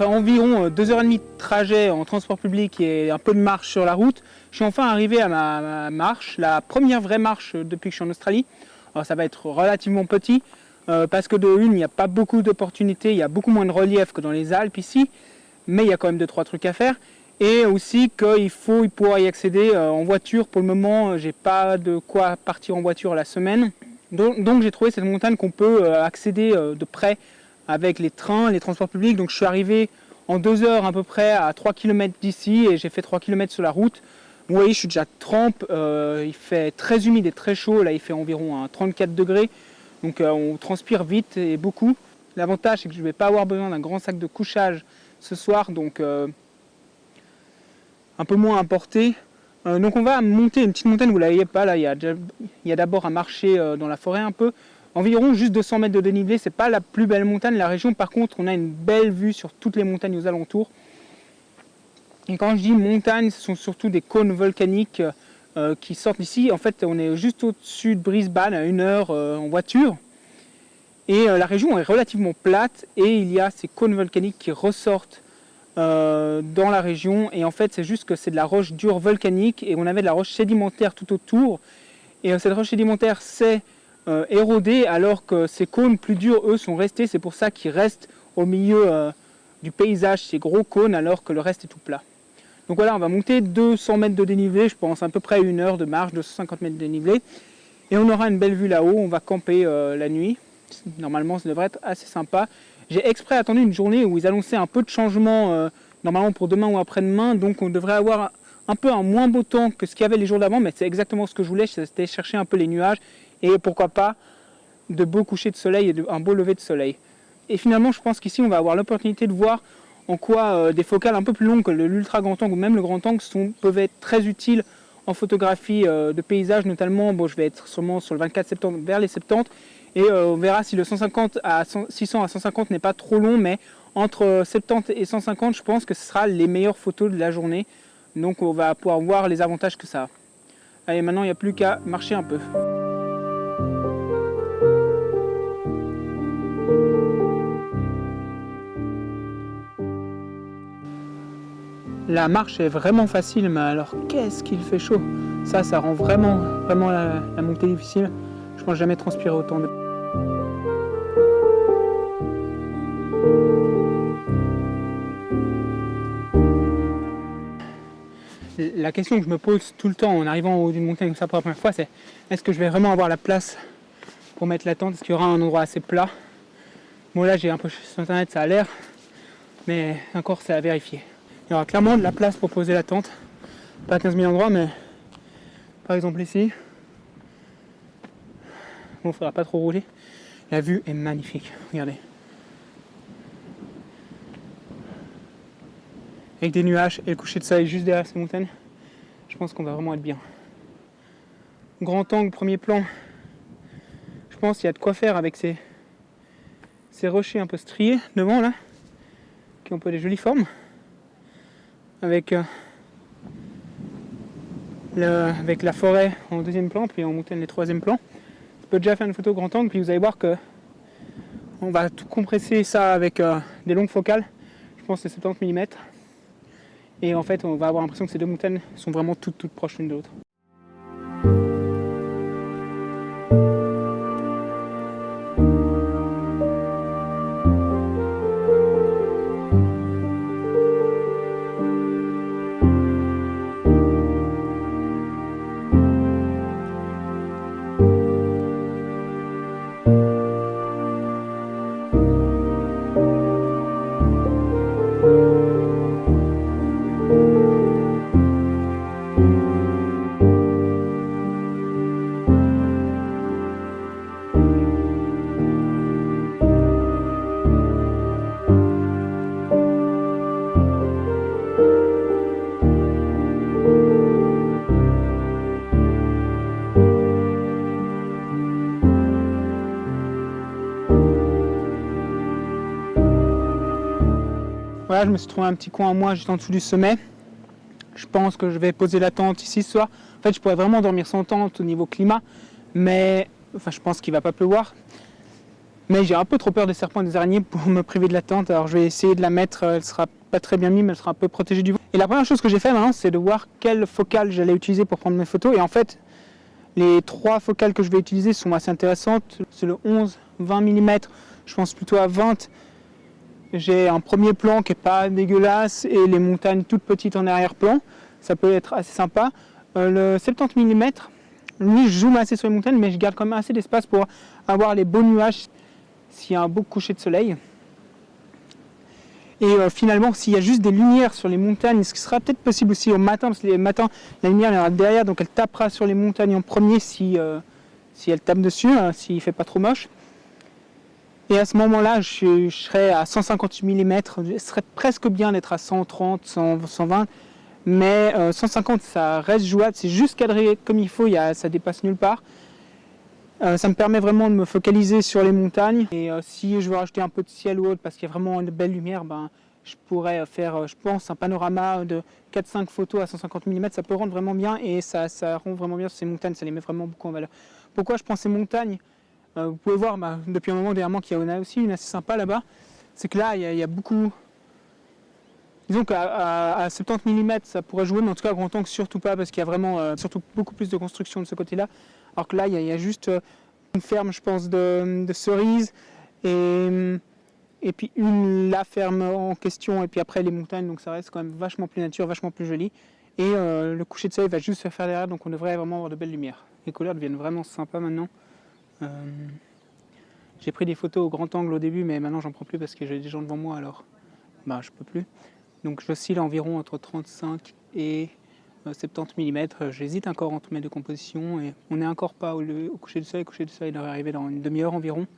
après environ 2h30 de trajet en transport public et un peu de marche sur la route, je suis enfin arrivé à ma marche, la première vraie marche depuis que je suis en Australie. Alors ça va être relativement petit, parce que de une, il n'y a pas beaucoup d'opportunités, il y a beaucoup moins de relief que dans les Alpes ici, mais il y a quand même 2-3 trucs à faire. Et aussi qu'il faut pouvoir y accéder en voiture. Pour le moment, j'ai pas de quoi partir en voiture la semaine. Donc j'ai trouvé cette montagne qu'on peut accéder de près avec les trains, les transports publics. Donc je suis arrivé en 2 heures à peu près à 3 km d'ici et j'ai fait 3 km sur la route. Vous voyez, je suis déjà trempe, il fait très humide et très chaud. Là, il fait environ 34 degrés. Donc on transpire vite et beaucoup. L'avantage, c'est que je ne vais pas avoir besoin d'un grand sac de couchage ce soir. Donc un peu moins à porter. Donc on va monter une petite montagne, vous ne la voyez pas, là il y a d'abord à marcher dans la forêt un peu, environ juste 200 mètres de dénivelé, c'est pas la plus belle montagne de la région, par contre on a une belle vue sur toutes les montagnes aux alentours. Et quand je dis montagne, ce sont surtout des cônes volcaniques qui sortent d'ici. En fait on est juste au-dessus de Brisbane à 1 heure en voiture, et la région est relativement plate, et il y a ces cônes volcaniques qui ressortent dans la région, et en fait c'est juste que c'est de la roche dure volcanique et on avait de la roche sédimentaire tout autour, et cette roche sédimentaire s'est érodée alors que ces cônes plus durs eux sont restés. C'est pour ça qu'ils restent au milieu du paysage, ces gros cônes, alors que le reste est tout plat. Donc voilà, on va monter 200 mètres de dénivelé, je pense à peu près 1 heure de marche, 250 mètres de dénivelé, et on aura une belle vue là-haut. On va camper la nuit, normalement ça devrait être assez sympa. J'ai exprès attendu une journée où ils annonçaient un peu de changement, normalement pour demain ou après-demain, donc on devrait avoir un peu un moins beau temps que ce qu'il y avait les jours d'avant, mais c'est exactement ce que je voulais, c'était chercher un peu les nuages, et pourquoi pas de beaux couchers de soleil et un beau lever de soleil. Et finalement, je pense qu'ici on va avoir l'opportunité de voir en quoi des focales un peu plus longues que l'ultra grand angle ou même le grand angle peuvent être très utiles en photographie de paysage, notamment. Bon, je vais être sûrement sur le 24 septembre vers les 70, et on verra si le 150 à 600 à 150 n'est pas trop long, mais entre 70 et 150, je pense que ce sera les meilleures photos de la journée. Donc on va pouvoir voir les avantages que ça a. Allez, maintenant il n'y a plus qu'à marcher un peu. La marche est vraiment facile, mais alors qu'est-ce qu'il fait chaud. Ça rend vraiment la montée difficile. Je pense jamais transpirer autant de... La question que je me pose tout le temps en arrivant au haut d'une montagne comme ça pour la première fois, c'est est-ce que je vais vraiment avoir la place pour mettre la tente? Est-ce qu'il y aura un endroit assez plat? Bon, là j'ai un peu sur internet, ça a l'air, mais encore c'est à vérifier. Il y aura clairement de la place pour poser la tente, pas à 15 000 endroits, mais par exemple ici, bon, il ne faudra pas trop rouler. La vue est magnifique, regardez. Avec des nuages et le coucher de soleil juste derrière ces montagnes, je pense qu'on va vraiment être bien. Grand angle, premier plan, je pense qu'il y a de quoi faire avec ces rochers un peu striés devant là, qui ont un peu des jolies formes. Avec la forêt en deuxième plan, puis en montagne les troisième plan. Je peux déjà faire une photo grand angle, puis vous allez voir que on va tout compresser ça avec des longues focales, je pense que c'est 70 mm. Et en fait, on va avoir l'impression que ces deux montagnes sont vraiment toutes proches l'une de l'autre. Voilà, je me suis trouvé un petit coin à moi juste en dessous du sommet. Je pense que je vais poser la tente ici ce soir. En fait, je pourrais vraiment dormir sans tente au niveau climat, mais enfin, je pense qu'il ne va pas pleuvoir. Mais j'ai un peu trop peur des serpents et des araignées pour me priver de la tente. Alors je vais essayer de la mettre, elle sera pas très bien mise, mais elle sera un peu protégée du vent. Et la première chose que j'ai fait maintenant, c'est de voir quelle focale j'allais utiliser pour prendre mes photos. Et en fait, les 3 focales que je vais utiliser sont assez intéressantes. C'est le 11, 20 mm, je pense plutôt à 20. J'ai un premier plan qui n'est pas dégueulasse et les montagnes toutes petites en arrière-plan. Ça peut être assez sympa. Le 70 mm, lui je zoome assez sur les montagnes, mais je garde quand même assez d'espace pour avoir les beaux nuages s'il y a un beau coucher de soleil. Et finalement, s'il y a juste des lumières sur les montagnes, ce qui sera peut-être possible aussi au matin, parce que le matin, la lumière viendra derrière, donc elle tapera sur les montagnes en premier si elle tape dessus, s'il ne fait pas trop moche. Et à ce moment-là, je serai à 150 mm, ce serait presque bien d'être à 130, 120, mais 150 ça reste jouable, c'est juste cadré comme il faut, ça dépasse nulle part. Ça me permet vraiment de me focaliser sur les montagnes. Et si je veux rajouter un peu de ciel ou autre, parce qu'il y a vraiment une belle lumière, je pourrais faire, je pense, un panorama de 4-5 photos à 150 mm. Ça peut rendre vraiment bien et ça rend vraiment bien sur ces montagnes, ça les met vraiment beaucoup en valeur. Pourquoi je prends ces montagnes? Vous pouvez voir depuis un moment derrière moi qu'il y en a aussi une assez sympa là-bas. C'est que là, il y a beaucoup... Disons qu'à 70 mm, ça pourrait jouer, mais en tout cas, à grand angle, surtout pas, parce qu'il y a vraiment surtout beaucoup plus de construction de ce côté-là. Alors que là, il y a juste une ferme, je pense, de cerises, et puis la ferme en question, et puis après les montagnes, donc ça reste quand même vachement plus nature, vachement plus joli. Et le coucher de soleil va juste se faire derrière, donc on devrait vraiment avoir de belles lumières. Les couleurs deviennent vraiment sympas maintenant. J'ai pris des photos au grand angle au début, mais maintenant j'en prends plus parce que j'ai des gens devant moi, alors je peux plus. Donc j'oscille environ entre 35 et 70 mm. J'hésite encore entre mes deux compositions et on n'est encore pas au coucher du soleil. Le coucher du soleil devrait arriver dans une demi-heure environ.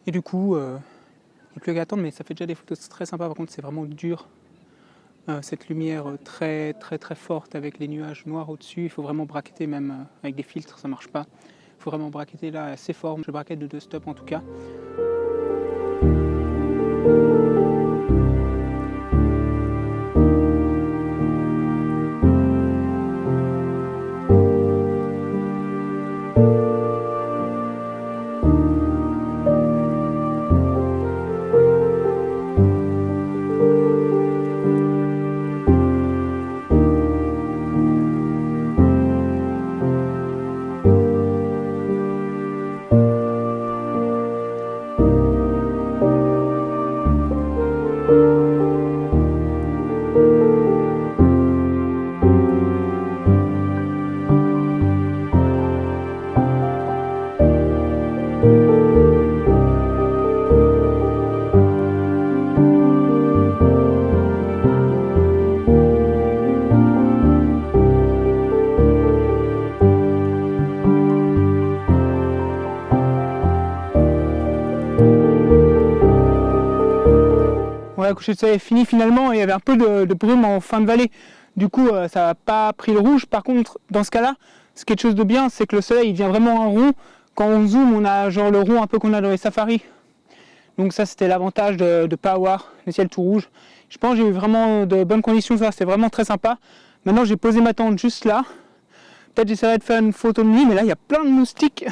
Et du coup, il n'y a plus qu'à attendre, mais ça fait déjà des photos très sympas. Par contre, c'est vraiment dur. Cette lumière très très très forte avec les nuages noirs au-dessus. Il faut vraiment bracketer, même avec des filtres, ça ne marche pas. Il faut vraiment bracketer là assez fort. Je braquette de 2 stops en tout cas. Voilà, le coucher de soleil est fini finalement et il y avait un peu de brume en fin de vallée. Du coup, ça n'a pas pris le rouge. Par contre, dans ce cas-là, c'est quelque chose de bien, c'est que le soleil il vient vraiment en rond. Quand on zoome, on a genre le rond un peu qu'on a dans les safaris. Donc ça, c'était l'avantage de ne pas avoir le ciel tout rouge. Je pense que j'ai eu vraiment de bonnes conditions, ça c'était vraiment très sympa. Maintenant, j'ai posé ma tente juste là. Peut-être j'essaierai de faire une photo de nuit, mais là, il y a plein de moustiques.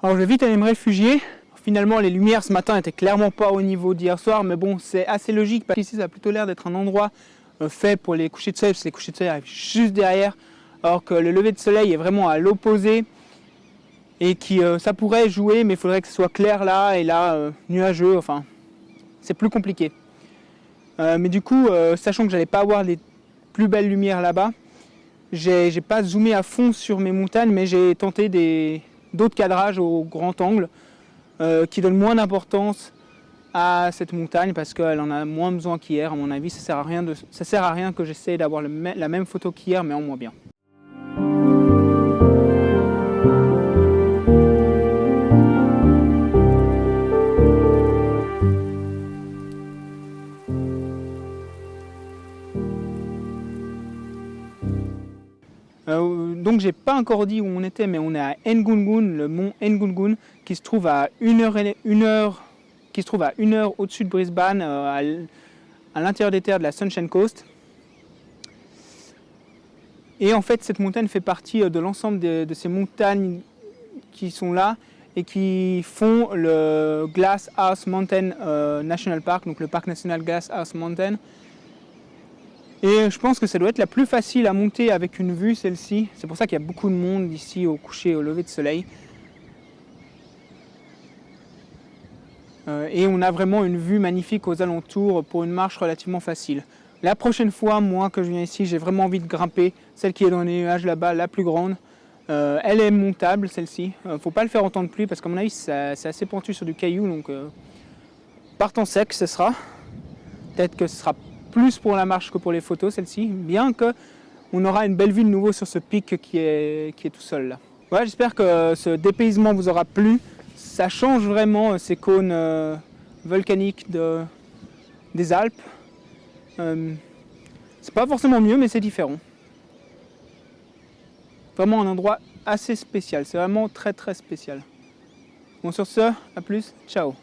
Alors je vais vite aller me réfugier. Finalement, les lumières ce matin n'étaient clairement pas au niveau d'hier soir, mais bon, c'est assez logique parce qu'ici, ça a plutôt l'air d'être un endroit fait pour les couchers de soleil, parce que les couchers de soleil arrivent juste derrière, alors que le lever de soleil est vraiment à l'opposé et ça pourrait jouer, mais il faudrait que ce soit clair là et là nuageux, enfin, c'est plus compliqué. Mais du coup, sachant que j'allais pas avoir les plus belles lumières là-bas, j'ai pas zoomé à fond sur mes montagnes, mais j'ai tenté d'autres cadrages au grand angle. Qui donne moins d'importance à cette montagne parce qu'elle en a moins besoin qu'hier. À mon avis, ça sert à rien que j'essaie d'avoir la même photo qu'hier, mais en moins bien. Donc j'ai pas encore dit où on était, mais on est à Ngungun, le mont Ngungun, qui se trouve à 1 heure au-dessus de Brisbane, à l'intérieur des terres de la Sunshine Coast. Et en fait, cette montagne fait partie de l'ensemble de ces montagnes qui sont là. et qui font le Glass House Mountain National Park, donc le parc national Glass House Mountain. Et je pense que ça doit être la plus facile à monter avec une vue, celle-ci. C'est pour ça qu'il y a beaucoup de monde ici au coucher et au lever de soleil. Et on a vraiment une vue magnifique aux alentours pour une marche relativement facile. La prochaine fois, moi, que je viens ici, j'ai vraiment envie de grimper celle qui est dans les nuages là-bas, la plus grande. Elle est montable, celle-ci. Faut pas le faire en temps de pluie parce qu'à mon avis, c'est assez pentu sur du caillou. Donc, partant sec, ce sera. Peut-être que ce sera plus pour la marche que pour les photos, celle-ci. Bien qu'on aura une belle vue de nouveau sur ce pic qui est tout seul là. Voilà, j'espère que ce dépaysement vous aura plu. Ça change vraiment ces cônes volcaniques des Alpes. C'est pas forcément mieux, mais c'est différent. Vraiment un endroit assez spécial. C'est vraiment très très spécial. Bon, sur ce, à plus, ciao.